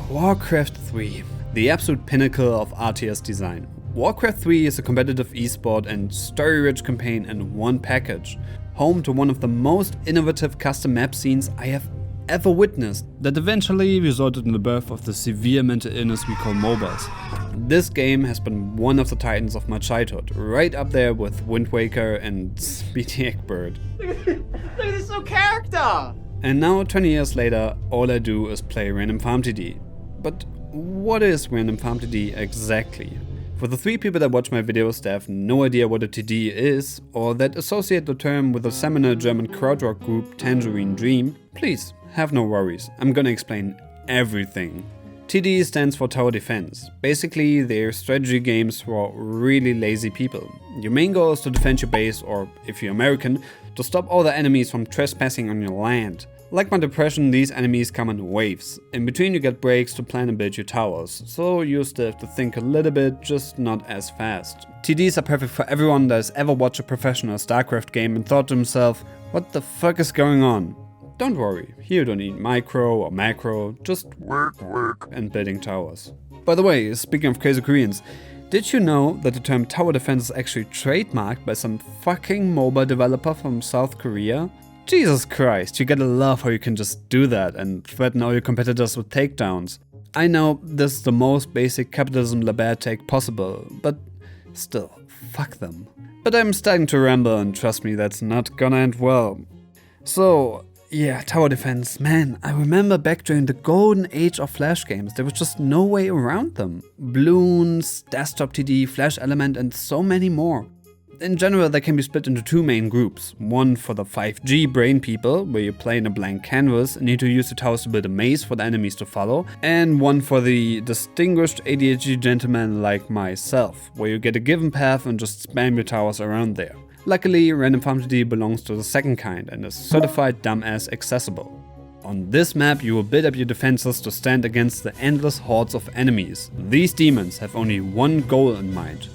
Warcraft 3, the absolute pinnacle of RTS design. Warcraft 3 is a competitive esport and story-rich campaign in one package, home to one of the most innovative custom map scenes I have ever witnessed, that eventually resulted in the birth of the severe mental illness we call MOBAs. This game has been one of the titans of my childhood, right up there with Wind Waker and Speedy Eggbird. Look at this new character! And now, 20 years later, all I do is play Random Farm TD. But what is Random Farm TD exactly? For the 3 people that watch my videos that have no idea what a TD is, or that associate the term with the seminal German krautrock group Tangerine Dream, please, have no worries, I'm gonna explain everything. TD stands for Tower Defense. Basically, they're strategy games for really lazy people. Your main goal is to defend your base, or if you're American, to stop all the enemies from trespassing on your land. Like my depression, these enemies come in waves. In between you get breaks to plan and build your towers, so you still have to think a little bit, just not as fast. TDs are perfect for everyone that has ever watched a professional StarCraft game and thought to himself, what the fuck is going on? Don't worry, here you don't need micro or macro, just work and building towers. By the way, speaking of crazy Koreans, did you know that the term tower defense is actually trademarked by some fucking mobile developer from South Korea? Jesus Christ, you gotta love how you can just do that and threaten all your competitors with takedowns. I know this is the most basic capitalism label take possible, but still, fuck them. But I'm starting to ramble and trust me, that's not gonna end well. So, yeah, tower defense, man, I remember back during the golden age of Flash games, there was just no way around them. Bloons, desktop TD, Flash Element and so many more. In general, they can be split into 2 main groups. One for the 5G brain people, where you play in a blank canvas and need to use the towers to build a maze for the enemies to follow. And one for the distinguished ADHD gentleman like myself, where you get a given path and just spam your towers around there. Luckily, Random Farm TD belongs to the second kind and is certified dumbass accessible. On this map, you will build up your defenses to stand against the endless hordes of enemies. These demons have only one goal in mind: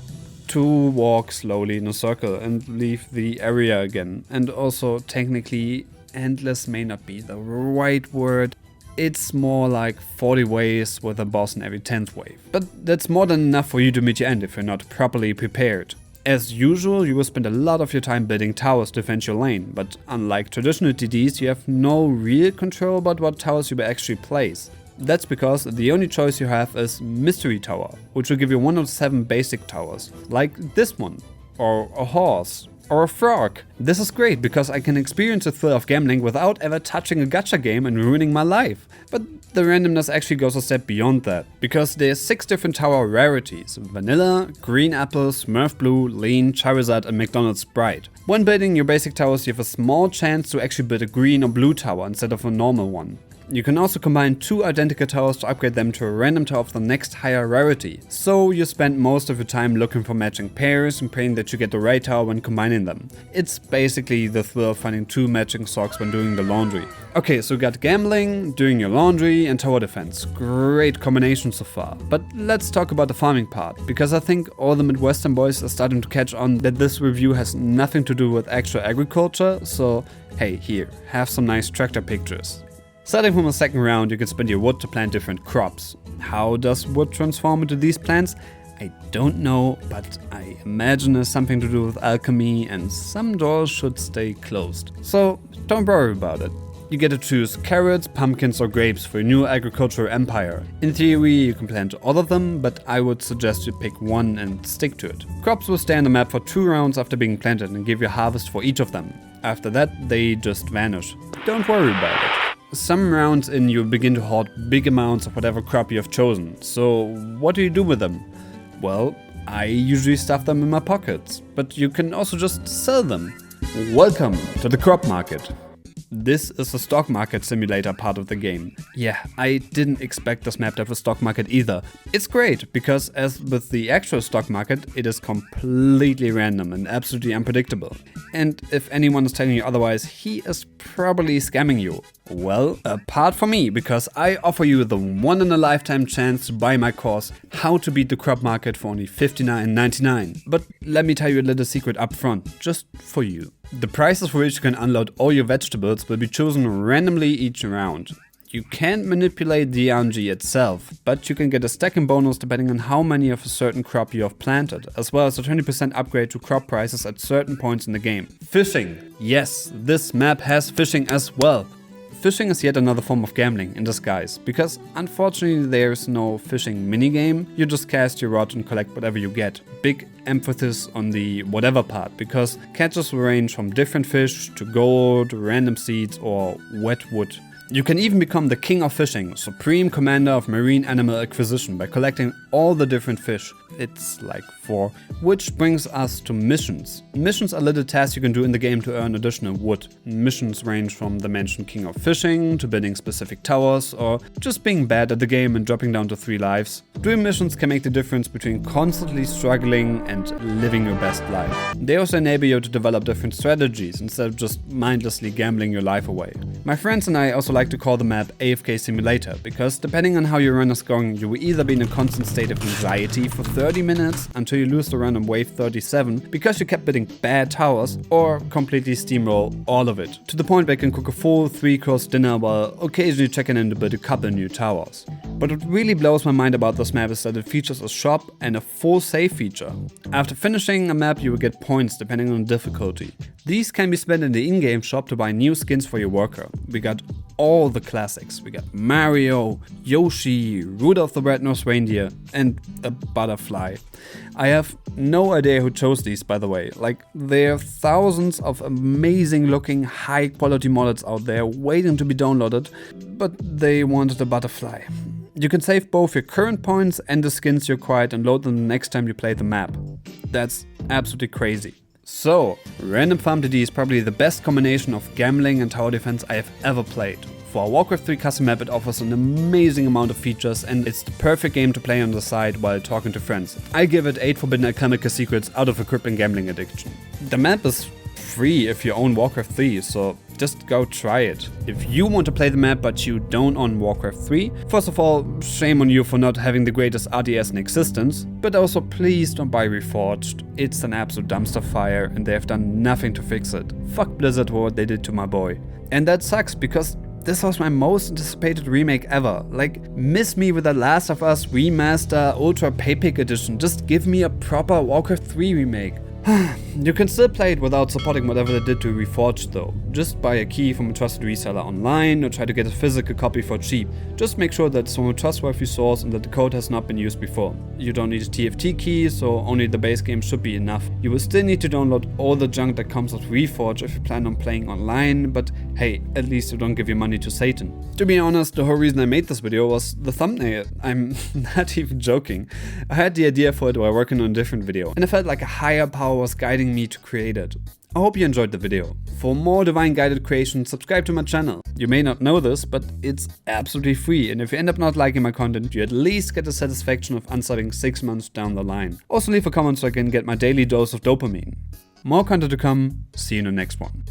to walk slowly in a circle and leave the area again. And also, technically, endless may not be the right word. It's more like 40 waves with a boss in every 10th wave. But that's more than enough for you to meet your end if you're not properly prepared. As usual, you will spend a lot of your time building towers to defend your lane, but unlike traditional TDs, you have no real control about what towers you will actually place. That's because the only choice you have is Mystery Tower, which will give you one of the 7 basic towers, like this one, or a horse, or a frog. This is great because I can experience the thrill of gambling without ever touching a gacha game and ruining my life. But the randomness actually goes a step beyond that, because there's 6 different tower rarities: Vanilla, Green Apple, Smurf Blue, Lean, Charizard and McDonald's Sprite. When building your basic towers, you have a small chance to actually build a green or blue tower instead of a normal one. You can also combine 2 identical towers to upgrade them to a random tower of the next higher rarity. So you spend most of your time looking for matching pairs and praying that you get the right tower when combining them. It's basically the thrill of finding 2 matching socks when doing the laundry. Okay, so you got gambling, doing your laundry and tower defense. Great combination so far. But let's talk about the farming part, because I think all the Midwestern boys are starting to catch on that this review has nothing to do with actual agriculture, so hey, here, have some nice tractor pictures. Starting from the second round, you can spend your wood to plant different crops. How does wood transform into these plants? I don't know, but I imagine it's something to do with alchemy, and some doors should stay closed. So don't worry about it. You get to choose carrots, pumpkins or grapes for your new agricultural empire. In theory, you can plant all of them, but I would suggest you pick one and stick to it. Crops will stay on the map for 2 rounds after being planted and give you a harvest for each of them. After that, they just vanish. Don't worry about it. Some rounds in, you begin to hoard big amounts of whatever crop you have chosen. So what do you do with them? Well, I usually stuff them in my pockets, but you can also just sell them. Welcome to the crop market. This is the stock market simulator part of the game. Yeah, I didn't expect this map to have a stock market either. It's great, because as with the actual stock market, it is completely random and absolutely unpredictable. And if anyone is telling you otherwise, he is probably scamming you. Well, apart from me, because I offer you the one-in-a-lifetime chance to buy my course, How to Beat the Crop Market, for only $59.99. But let me tell you a little secret up front, just for you. The prices for which you can unload all your vegetables will be chosen randomly each round. You can't manipulate the RNG itself, but you can get a stacking bonus depending on how many of a certain crop you have planted, as well as a 20% upgrade to crop prices at certain points in the game. Fishing. Yes, this map has fishing as well. Fishing is yet another form of gambling in disguise, because unfortunately there's no fishing minigame, you just cast your rod and collect whatever you get. Big emphasis on the whatever part, because catches will range from different fish to gold, random seeds or wet wood. You can even become the king of fishing, supreme commander of marine animal acquisition by collecting all the different fish. It's like 4. Which brings us to missions. Missions are little tasks you can do in the game to earn additional wood. Missions range from the mentioned king of fishing, to building specific towers, or just being bad at the game and dropping down to 3 lives. Doing missions can make the difference between constantly struggling and living your best life. They also enable you to develop different strategies instead of just mindlessly gambling your life away. My friends and I also like to call the map AFK Simulator, because depending on how your run is going, you will either be in a constant state of anxiety for 30 minutes until you lose the run on wave 37 because you kept building bad towers, or completely steamroll all of it, to the point where you can cook a full 3-course dinner while occasionally checking in to build a couple new towers. But what really blows my mind about this map is that it features a shop and a full save feature. After finishing a map you will get points depending on the difficulty. These can be spent in the in-game shop to buy new skins for your worker. We got all the classics. We got Mario, Yoshi, Rudolph the Red-Nosed Reindeer, and a butterfly. I have no idea who chose these, by the way. Like, there are thousands of amazing looking high quality models out there waiting to be downloaded, but they wanted a butterfly. You can save both your current points and the skins you acquired and load them the next time you play the map. That's absolutely crazy. So, Random Farm DD is probably the best combination of gambling and tower defense I have ever played. For a Warcraft 3 custom map, it offers an amazing amount of features and it's the perfect game to play on the side while talking to friends. I give it 8 forbidden alchemical secrets out of a crippling gambling addiction. The map is free if you own Warcraft 3, so just go try it. If you want to play the map but you don't own Warcraft 3, first of all, shame on you for not having the greatest RTS in existence, but also please don't buy Reforged. It's an absolute dumpster fire and they have done nothing to fix it. Fuck Blizzard for what they did to my boy. And that sucks because this was my most anticipated remake ever. Like, miss me with The Last of Us Remaster Ultra Paypick Edition. Just give me a proper Warcraft 3 remake. You can still play it without supporting whatever they did to Reforged though. Just buy a key from a trusted reseller online or try to get a physical copy for cheap. Just make sure that it's from a trustworthy source and that the code has not been used before. You don't need a TFT key, so only the base game should be enough. You will still need to download all the junk that comes with Reforged if you plan on playing online, but hey, at least you don't give your money to Satan. To be honest, the whole reason I made this video was the thumbnail. I'm not even joking. I had the idea for it while working on a different video, and I felt like a higher power was guiding me to create it. I hope you enjoyed the video. For more divine guided creation, subscribe to my channel. You may not know this, but it's absolutely free, and if you end up not liking my content, you at least get the satisfaction of unsubbing 6 months down the line. Also leave a comment so I can get my daily dose of dopamine. More content to come, see you in the next one.